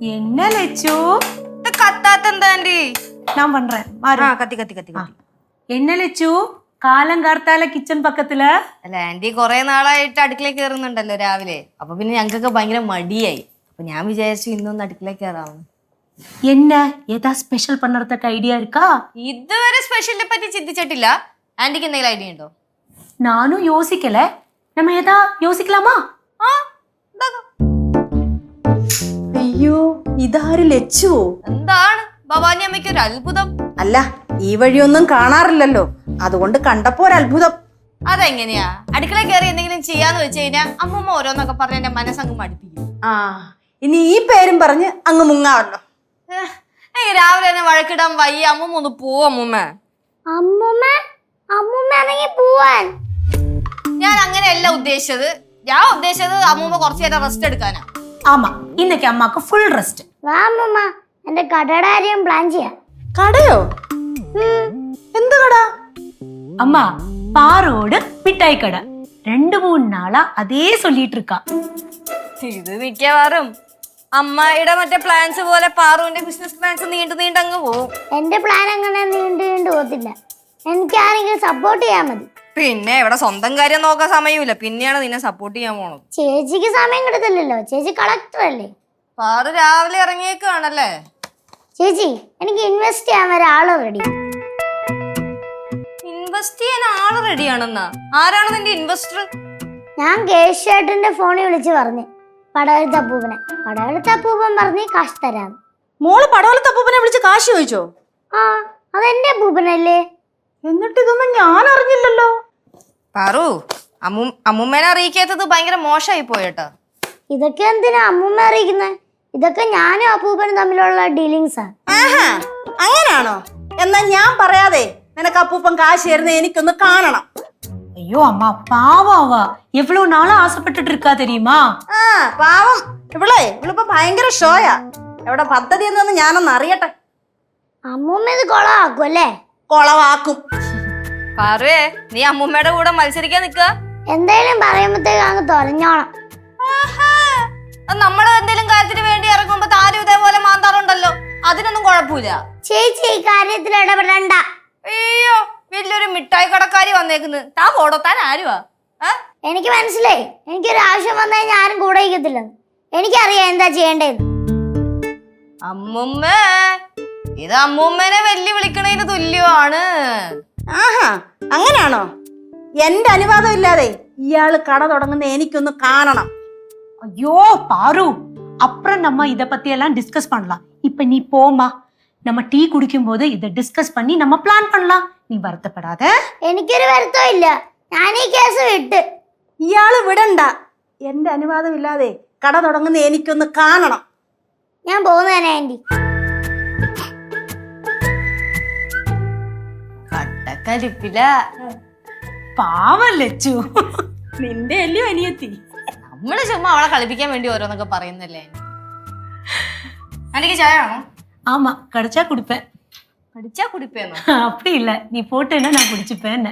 என்ன லெச்சு കത്താത്തെന്താണ്ടി நான் பண்றேன் കത്തി കത്തി കത്തി കത്തി என்ன லெச்சு കാലങ്കാർത്താല കിച്ചൺ പക്കത്തില അല്ല ആന്റി കുറെ നാളായിട്ട് അടുക്കളയിൽ കയറുന്നുണ്ടല്ലോ രാവിലെ. അപ്പൊ പിന്നെ ഞങ്ങൾക്കൊക്കെ ഭയങ്കര മടിയായി. അപ്പൊ ഞാൻ വിചാരിച്ചു ഇന്നൊന്ന് അടുക്കളയിൽ കയറാവുന്നു. என்ன ஏதா ஸ்பெஷல் பண்றதுக்கு ஐடியா இருக்கா? ഇതുവരെ സ്പെഷ്യലിനെ പറ്റി ചിന്തിച്ചിട്ടില്ല. ആന്റിക്ക് എന്തെങ്കിലും ഐഡിയ ഉണ്ടോ? நானும் யோசிக்கல. நம்ம ஏதா யோசிக்கலாமா? അയ്യോ ഇതാര് ലച്ചു? എന്താണ് ഭവാനി അമ്മയ്ക്ക് ഒരു അത്ഭുതം? അല്ല ഈ വഴിയൊന്നും കാണാറില്ലല്ലോ, അതുകൊണ്ട് കണ്ടപ്പോ ഒരു അത്ഭുതം. അതെങ്ങനെയാ? അടുക്കളയിൽ കയറി എന്തെങ്കിലും ചെയ്യാന്ന് വെച്ച് കഴിഞ്ഞാൽ അമ്മൂമ്മ ഓരോന്നൊക്കെ പറഞ്ഞ് എന്റെ മനസ്സങ്ങ് മടുപ്പിക്കും. ആ ഇനി ഈ പേരും പറഞ്ഞ് അങ്ങ് മുങ്ങാവല്ലോ. എനിക്ക് രാവിലെ തന്നെ വഴക്കിടാൻ വയ്യ. അമ്മൂമ്മ ഒന്ന് പോവും. അമ്മൂമ്മ പോവാൻ ഞാൻ അങ്ങനെയല്ല ഉദ്ദേശിച്ചത്. ഞാൻ ഉദ്ദേശിച്ചത് അമ്മൂമ്മ കുറച്ചു നേരം റെസ്റ്റ് എടുക്കാനാ. ஆமா, இன்னைக்கு அம்மாக்கு ஃபுல் ரெஸ்ட். വാ അമ്മൂമ്മ, എന്റെ കടയുടെ കാര്യം പ്ലാൻ ചെയ്യാം. കടയോ? എന്ത് കട? அம்மா பாரோடு மிட்டாய் கடை 2-3 நாளா அதே சொல்லிட்டு இருக்கா. ഇത് മിക്കവാറും അമ്മയുടെ മറ്റേ പ്ലാൻസ് പോലെ പാറുവിന്റെ ബിസിനസ് പ്ലാൻസ് നീണ്ടങ്ങ് പോവും. എന്റെ പ്ലാൻ അങ്ങനെ നീണ്ടു പോകത്തില്ല. എനിക്ക് ആരെങ്കിലും സപ്പോർട്ട് ചെയ്യാൻ മതി. പിന്നെ ഇവിടെ സ്വന്തം കാര്യം നോക്കാൻ സമയമില്ല, പിന്നെയാണ് നിന്നെ സപ്പോർട്ട് ചെയ്യാൻ പോണത്. ചേച്ചിക്ക് സമയം കിട്ടത്തില്ലല്ലോ, ചേച്ചി കളക്ടർ അല്ലേ. പാറു രാവിലെ ഇറങ്ങിയേക്കാണല്ലേ? ചേച്ചി എനിക്ക് ഇൻവെസ്റ്റ് ചെയ്യാൻ ഒരാള് റെഡി. ഇൻവെസ്റ്റ് ചെയ്യാൻ ആള് റെഡിയാണെന്നാ? ആരാണ് നിന്റെ ഇൻവെസ്റ്റർ? ഞാൻ കേശേട്ടന്റെ ഫോണിൽ വിളിച്ച് പറഞ്ഞു പടവലത്തപ്പൂപ്പനെ. പടവലത്തപ്പൂപ്പൻ പറഞ്ഞ് കാശ് തരാം. മോള് പടവലത്തപ്പൂപ്പനെ വിളിച്ച് കാശ് ചോദിച്ചോ? ആ അതെന്റെ അപ്പൂപ്പനല്ലേ. എന്നിട്ട് ഇതൊന്നും ഞാൻ അറിഞ്ഞില്ലല്ലോ. പാറു, അമ്മൂമ്മേനെ അറിയിക്കാത്തത് ഭയങ്കര മോശമായി പോയേട്ടാ. ഇതൊക്കെ എന്തിനാ അമ്മൂമ്മ അറിയിക്കുന്നത്? ഇതൊക്കെ ഞാനും അപ്പൂപ്പനും തമ്മിലുള്ള ഡീലിങ്സാ. അങ്ങനാണോ? എന്നാ ഞാൻ പറയാതെ നിനക്ക് അപ്പൂപ്പൻ കാശ് തരുന്ന എനിക്കൊന്ന് കാണണം. ஐயோ அம்மா பாவாவா, எவ்வளவு நாளா ஆசைப்பட்டுட்டு இருக்கா தெரியுமா? ആ പാവം ഇവളിപ്പോ ഭയങ്കര ഷോയാ. എവിടെ പദ്ധതി എന്നൊന്ന് ഞാനൊന്ന് അറിയട്ടെ. അമ്മൂമ്മ ഇത് കൊളമാക്കും അല്ലേ? കൊളവാക്കും. പാറുവേ, നീ അമ്മൂമ്മയുടെ കൂടെ മത്സരിക്കാൻ നിക്ക? എന്തായാലും പറയുമ്പോഴത്തേക്ക് അങ്ങ് തൊലഞ്ഞോണം. നമ്മള് എന്തെങ്കിലും കാര്യത്തിന് വേണ്ടി ഇറങ്ങുമ്പോ താരും ഇതേപോലെ മാന്താറുണ്ടല്ലോ, അതിനൊന്നും കുഴപ്പമില്ല. ചേച്ചി ഈ കാര്യത്തിൽ ഇടപെടണ്ട. അയ്യോ, വലിയൊരു മിഠായി കടക്കാരി വന്നേക്കുന്നു. താ പോടത്താൻ ആരുവാ? എനിക്ക് മനസ്സിലായി. എനിക്കൊരു ആവശ്യം വന്നു കഴിഞ്ഞാൽ ആരും കൂടെ ഇരിക്കത്തില്ലെന്ന്. എനിക്കറിയാം എന്താ ചെയ്യേണ്ടതെന്ന്. അമ്മൂമ്മ, ഇത് അമ്മൂമ്മേനെ വെല്ലുവിളിക്കണതിന് തുല്യമാണ്. ആഹാ അങ്ങനാണോ? എന്റെ അനുവാദം ഇല്ലാതെ ഇയാള് കട തുടങ്ങുന്ന എനിക്കൊന്ന് കാണണം. ஐயோ பாரு, அப்புறம் நம்ம இத பத்தி எல்லாம் டிஸ்கஸ் பண்ணலாம். இப்ப நீ போமா, நம்ம டீ குடிக்கும் போது இத டிஸ்கஸ் பண்ணி நம்ம பிளான் பண்ணலாம். நீ வருத்தப்படாத. എനിക്കൊരു വരുത്തം ഇല്ല. ഞാൻ ഈ കേസ് വിട്ട്. ഇയാള് വിടണ്ട. എന്റെ അനുവാദം ഇല്ലാതെ കട തുടങ്ങുന്ന എനിക്കൊന്ന് കാണണം. ഞാൻ പോകുന്നതന്നെ ആന്റി. കട്ടക്കരിപ്പില. பாவம் லெச்சு, നിന്റെ അല്ലയോ അനിയത്തി. നമ്മള് ചുമ്മാ അവളെ കളിപ്പിക്കാൻ വേണ്ടി ഓരോന്നൊക്കെ പറയുന്നല്ലേ. എനിക്ക് ചായ ആണോ? ஆமா, கிடைச்சா குடிப்பேன். പഠിച്ചാ കുടിപ്പേന്നോ? அப்படி இல்ல, நீ போட்டேன்னா நான் குடிச்சுப்பேன்.